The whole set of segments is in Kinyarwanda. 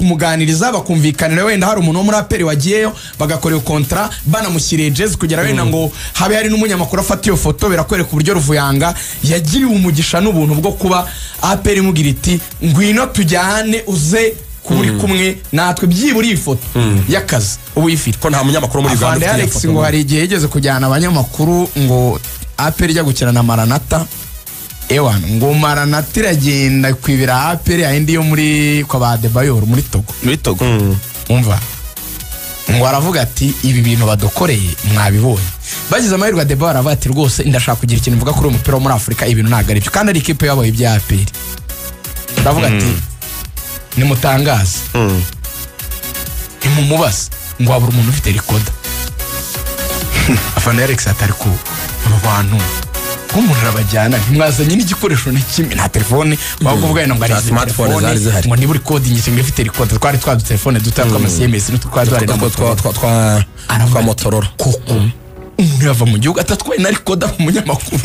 kumuganiriza bakumvikanira wenda hari umuntu wo muri APR wagiyeyo bagakorera kontra banamushyiriye jezi kugera wenda ngo habe hari n'umunyamakuru afata iyo foto birakwereka uburyo Ruvuyanga yagiriwe umugisha n'ubuntu bwo kuba APR imugira iti ngwino tujyane uze kuburi kumwe natwe byiburi ifoto y'akazi ubu ifite ko nta munyamakuru muri Uganda Alex ngo hari igihe yigeze kujyana abanyamakuru ngo APR ijya gukina na Maranatha ewana ngo Maranatha iragenda kwibira APR yindi yo muri kwa ba Debayor muri Togo umva ngo aravuga ati ibi bintu badokoreye mwabibonye bagize amahirwe Debayor aravuga ati rwose ndashaka kugira ikintu mvuga kuri umupira wo muri Afrika ibintu ntago ari byo kandi ari ikipe yabaye ibya APR aravuga ati nimutangaze nimumubaze ngo wabura umuntu ufite rekoda afana Alex atari ku abantu umuntu arabajyana ntimwazanye n'igikoresho na kimwe nta telefone bavuga ngo ari smartphone zari zihari ngo niburi coding cyangwa ifite rekoda twari twadu telefone dutanga ama SMS n'utwari twari twa Motorola koko umuntu yava mu gihugu atatwaye na rekoda mu munyamakuru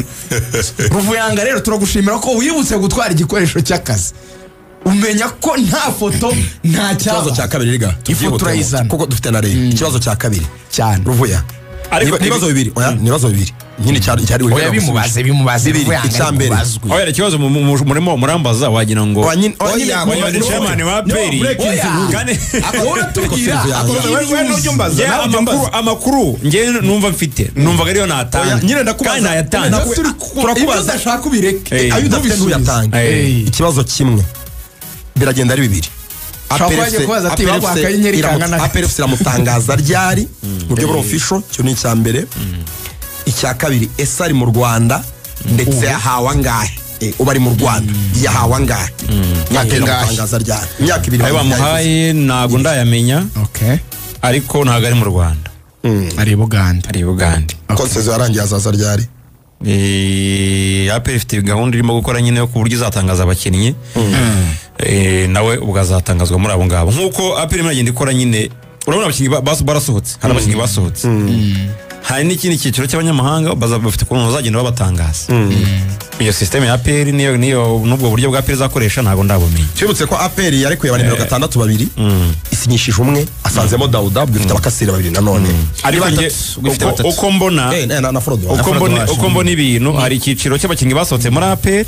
Ruvuyanga rero turagushimira ko wibutse gutwara igikoresho cy'akazi umenya ko nta foto nta kibazo cya kabiri riga ifoto turayizana kuko dufite na rero ikibazo cya kabiri cyane Ruvuya nibazo bibiri nibazo bibiri nyine cyari oya bimubaze icyambere oya ikibazo murimo murambaza wagira ngo oya chairman wa Peri kane akora tugira amakuru nge numva mfite numvaga ariyo natanga nyine ndakubaza yatanga turakubaza ashaka ubireke ayo udafite ntuyatanga ikibazo kimwe biragenda ari bibiri APR iramutangaza ryari mu buryo bwa official cyo ni icyambere icya kabiri ese ari mu Rwanda ndetse yahawe angahe uba ari mu Rwanda yahawe angahe yatangaza ryari imyaka ibiri bamuhaye ntago ndayamenya ariko ntago ari mu Rwanda ari Buganda konsezo yarangiye azaza ryari APR ifite gahunda irimo gukora nyine yo ku buryo izatangaza abakinnyi nawe ubwo azatangazwa muri abo ngabo nkuko APR imagenda ikora nyine urabona abakinnyi barasohotse hari abakinnyi basohotse hari n'ikindi cyiciro cy'abanyamahanga bafite ukuntu bazagenda babatangaza iyo system ya APR niyo nubwo buryo bwa APR zakoresha ntago ndabumenya cyibutse ko APR yarekuye aba nimero 62 isinyishije umwe asanzemo Dauda bwifite abakasira babiri nanone ariko uko mbona uko mbona ibintu hari icyiciro cy'abakinnyi basohotse muri APR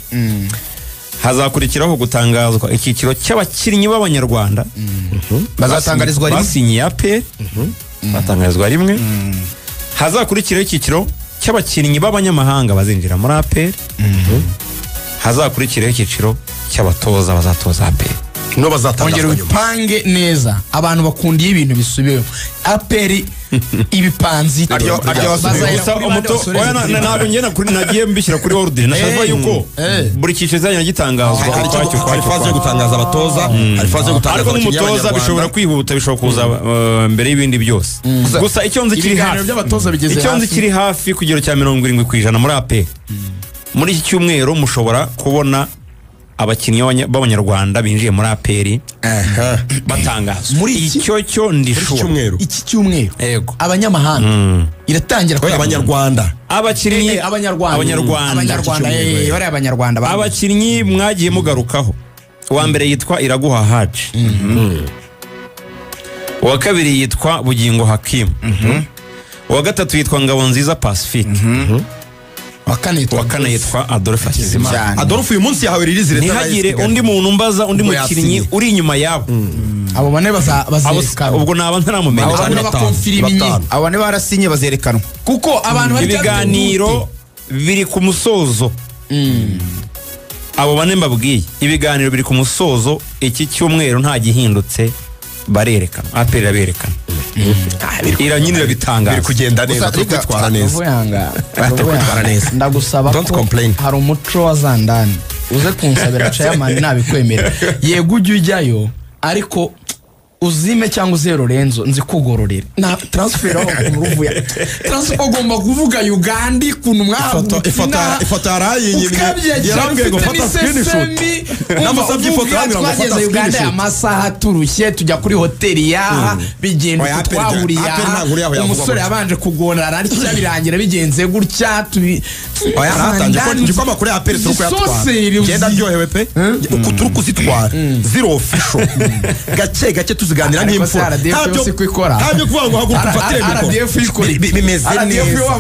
hazakurikiraho gutangazwa icyiciro cy'abakinnyi b'abanyarwanda bazatangarizwa rimwe basinyiye APR batangarizwa rimwe hazakurikiraho icyiciro cy'abakinnyi b'abanyamahanga bazinjira muri APR hazakurikiraho icyiciro cy'abatoza bazatoza APR no bazatangazwa upange neza abantu bakundiye ibintu bisubiyeho APR ibipanzi ntabwo ngena nagiye mbishyira kuri order nashaka yuko buri cyiciro zanya gitangazwa hari faze yo gutangaza abatoza hari faze yo gutangaza umutoza bishobora kwihuta bishobora kuza mbere y'ibindi byose gusa icyo nzi kiri hafi by'abatoza bigeze icyo nzi kiri hafi kugero cya 70% muri APR muri iki cyumweru mushobora kubona abakinnyi b'abanyarwanda binjiye muri APR batangazwa muri icyo cyo ndishuwa iki cyumweru yego abanyamahanga iratangira ko abanyarwanda abakinnyi bari abanyarwanda abakinnyi mwagiye mugarukaho uwa mbere yitwa Iraguha Haji uwa kabiri yitwa Bugingo Hakim uwa gatatu yitwa Ngabonziza Pacifique wakane yitwa Adolphe Hakizimana Adolphe uyu munsi yahawe release leta ntihagire undi muntu mbaza undi mukinnyi uri inyuma yabo abo bane bazerekana ubwo naba ntaramumenya abo bane bakonfirime abo bane barasinye bazerekanwa kuko abantu bari ibiganiro biri ku musozo abo bane mbabwiye ibiganiro biri ku musozo iki cyumweru nta gihindutse barerekana APR aberekana iranyinira bitanga biri kugenda neza twitwara neza ndagusaba ko hari umuco wa Zandani uze kunsabira chairman nabikwemera yego ujye ujyayo ariko uzime cyangwa uze Lorenzo nzi kugororera na transfer aho kuruvuya transfer ugomba kuvuga Uganda ikuntu ifoto yarayinyimye yarambwiye ngo fata screenshot namusabye ifoto yangira ngo fata Uganda amasaha turushye tujya kuri hoteli ya bigenda twahuriya umusore yabanje kugorana ariko birangira bigenze gutya oya ratangiye ko ndiko amakuru ya Perez uko yatwara genda ryohewe pe uko turi kuzitwara zero official gake tuziganira nk'imfura ntabyo kuvuga ngo haguruka ufatire mikoro bimeze neza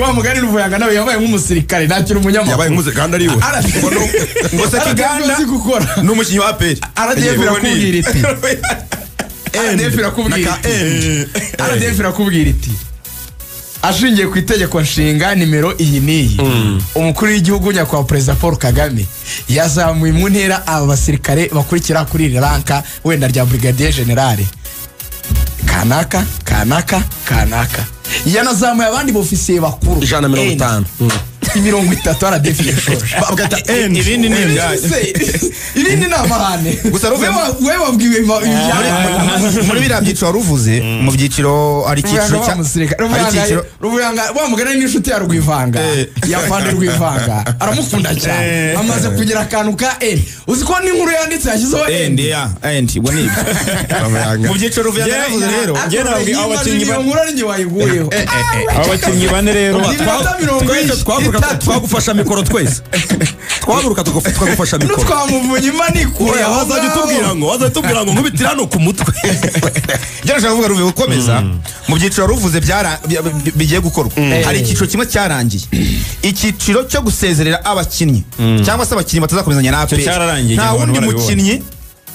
wa mugani Ruvuyanga nawe yabaye nk'umusirikare ntakiri umunyamakuru yabaye nk'umusirikare ariwe ngo se Kiganda n'umukinnyi wa Perez RDF irakubwira iti ashingiye ku itegeko nshinga nimero iyi n'iyi umukuru w'igihugu nyakubahwa Perezida Paul Kagame yazamuye mu ntera aba basirikare bakurikira kuri iri ranka wenda rya Brigadier General kanaka yanazamuye abandi bofisiye bakuru 150 30 RDF bagata ibindi ni ibindi namahane gusa wewe wabwiwe muri biriya byiciro waruvuze mu byiciro ari cyiciro Ruvuyanga wa mugana n'inshuti ya Rwivanga yafande Rwivanga aramukunda cyane amaze kugira akantu ka uzi ko n'inkuru yanditse yashyizeho ubwo ni mu byiciro Ruvuyanga yavuze rero ngiye nabwi abakinnyi nkuru ari wayiguyeho abakinnyi bane rero twagufasha mikoro twese twaguruka tugufasha mikoro twamuvunye imanikura wazajya tubwira ngo nkubitira hano ku mutwe byarashaka kuvuga Ruvuye gukomeza mu byiciro ruvuze bigiye gukorwa hari icyiciro kimwe cyarangiye icyiciro cyo gusezerera abakinnyi cyangwa se abakinnyi batazakomezanya na APR nta wundi mukinnyi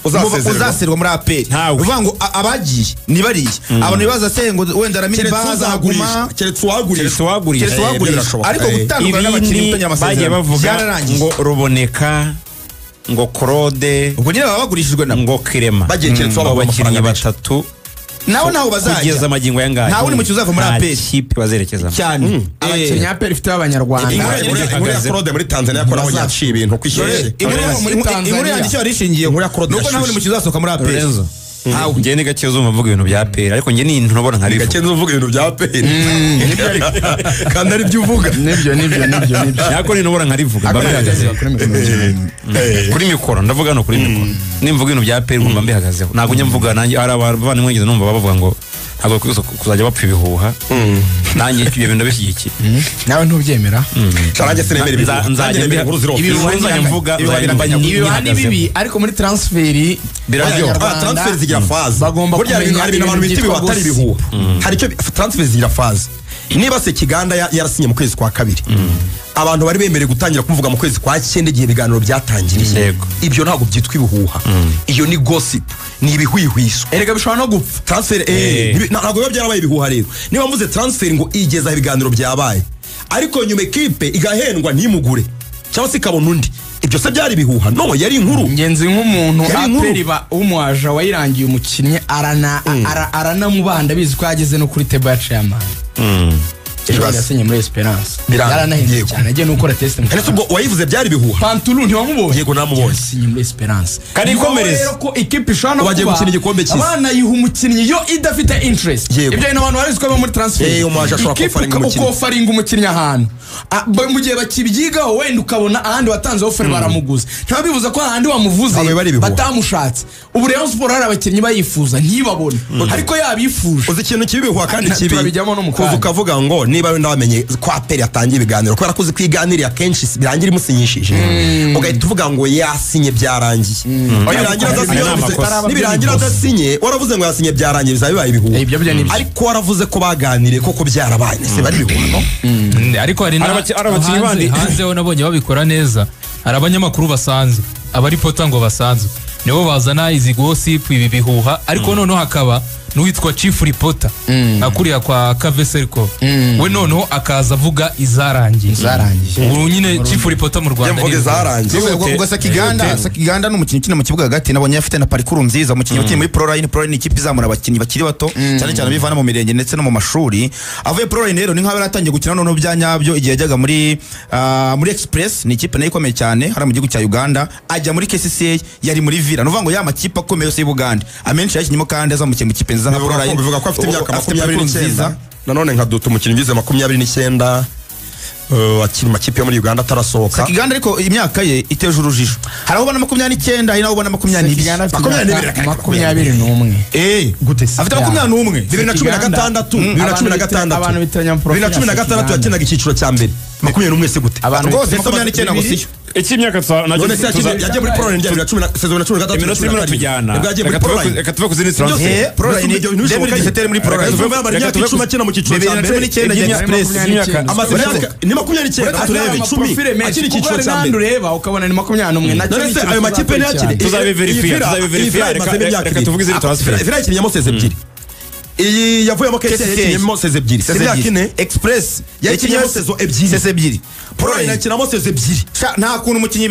uzasezerwa muri APR uvuga ngo abagiye ni bariye abantu bibaza se ngo wenda Ramini bazaguma keretse uwagurishwa ariko gutandukana n'abakinnyi mutanya amasezerano byararangiye ngo Ruboneka ngo Claude ubwo nyine baba bagurishijwe na ngo Kirema bagiye keretse abakinnyi batatu naho bazajya kugeza amagingo yangahe nta wundi mukinnyi uzava muri APR kipe bazerekezamo cyane abakinnyi APR ifite abanyarwanda inkuru ya Claude muri Tanzania ko naho yaciye ibintu kwishyuye inkuru yanditse yarishingiye inkuru ya Claude nuko nta wundi mukinnyi uzasohoka muri APR njye ni gake uzumva mvuga ibintu bya APR ariko njye ni ntubona nkari gake uvuga ibintu bya APR kandi ari byo uvuga nibyo yako ni ntubona nkarivuga mbabihagaze kuri mikoro ndavuga no kuri mikoro nimvuga ibintu bya APR ngomba mbihagazeho ntabwo njye mvuga nanjye hari abantu mwigeze numva bavuga ngo ntabwo kuzajya bapfa ibihuha nanjye ibyo bintu bishyigikiye nawe ntubyemera nanjye sinemera nzajya mvuga ibihuha ni bibi ariko muri transferi transfer zigira faze bagomba kumenya hari abantu bita ibihuha atari ibihuha hari icyo transfer zigira faze niba se Kiganda yarasinye mu kwezi kwa kabiri abantu bari bemerewe gutangira kumvuga mu kwezi kwa 9 igihe ibiganiro byatangiriye ibyo ntabwo byitwa ibihuha iyo ni gossip ni ibihwihwiso erega bishobora no gupfa transfer ntabwo biba byarabaye ibihuha rero niba mvuze transfer ngo igeza ibiganiro byabaye ariko nyuma equipe igahendwa ntimugure cyangwa se ikabona undi ibyo se byari bihuha no yari inkuru ngenzi nk'umuntu aperiba umwaja wayirangiye umukinnyi aranamubanda bizi ko yageze no kuri table ya chairman yasinye muri Esperance yaranahinduye cyane agiye no gukora test mu Ese ubwo wayivuze byari bihuha Pantulu ntiwamubonye yego namubonye yasinye muri Esperance kandi ikomereze ko equipe ishana bagiye gukina igikombe cy'isi abana yiha umukinnyi yo idafite interest ibyo ni abantu barizwe muri transfer umaje ashobora kofaringa umukinnyi ahantu mu gihe bakibyigaho wenda ukabona ahandi watanze offer baramuguza ntabivuze ko ahandi wamuvuze batamushatse ubu rero Sport hari abakinnyi bayifuza ntibabone ariko yabifuje uzi ikintu kibihuha kandi kibi ukavuga ngo niba wenda wamenye ko APR yatangiye ibiganiro kubera ko uzi kwiganirira kenshi birangira imusinyishije ugahita uvuga ngo yasinye byarangiye nibirangira adasinye waravuze ngo yasinye byarangiye bizaba bibaye ibihuha ariko waravuze ko baganiriye koko byarabaye se bari bihuha ariko hari n'abakinnyi bandi hanzeho nabonye babikora neza hari abanyamakuru basanzwe abari pota ngo basanzwe nibo bazana izi gossip ibi bihuha ariko noneho hakaba n'uwitwa Chief Reporter akuriya kwa Kaveserko we noneho akaza avuga izarangiye ubu nyine Chief Reporter mu Rwanda mvuge zarangiye ubwo Sakiganda n'umukinnyi ukina mu kibuga hagati nabonye afite na parcours nziza umukinnyi ukina muri Pro Line ni ikipe izamura abakinnyi bakiri bato cyane cyane bivana mu mirenge ndetse no mu mashuri avuye Pro Line rero ni nkaho yaratangiye gukina noneho byanyabyo igihe yajyaga muri Express ni ikipe nayo ikomeye cyane hari mu gihugu cya Uganda ajya muri KCCA yari muri Villa nuvuga ngo ya makipe akomeye yose y'Uganda amenshi yakinyimo kandi azamukiye mu kipe nziza nka Pro Line bivuga ko afite imyaka 29 nanone nka Dutu umukinnyi wize 29 akiri makipe yo muri Uganda atarasohoka Sakiganda ariko imyaka ye iteje urujijo hari aho bana 29 hari naho bana 22 gute afite 21 2016 abantu bitanya profile 2016 yakinaga icyiciro cya mbere 21 se gute abantu bose 29 ngo siyo ikimyaka none se yagiye muri Pro Line ya 10 saison 13 iminota imwe tujyana reka tuve kuzindi Pro Line muri Pro Line tuve bari nyaka 10 akina mu cyiciro cya mbere 2019 Express amaze ni 29 turebe 10 akiri icyiciro cya mbere ureba ukabona ni 21 nacyo none se ayo makipe ntiyakire tuzabiverifya reka tuvuge izindi transfer Villa yakinyemo seze ebyiri iyi yavuyemo kese yakinyemo seze ebyiri seze yakine Express yakinyemo sezo ebyiri seze ebyiri Pro Line yakinamo seze ebyiri nta kuntu umukinnyi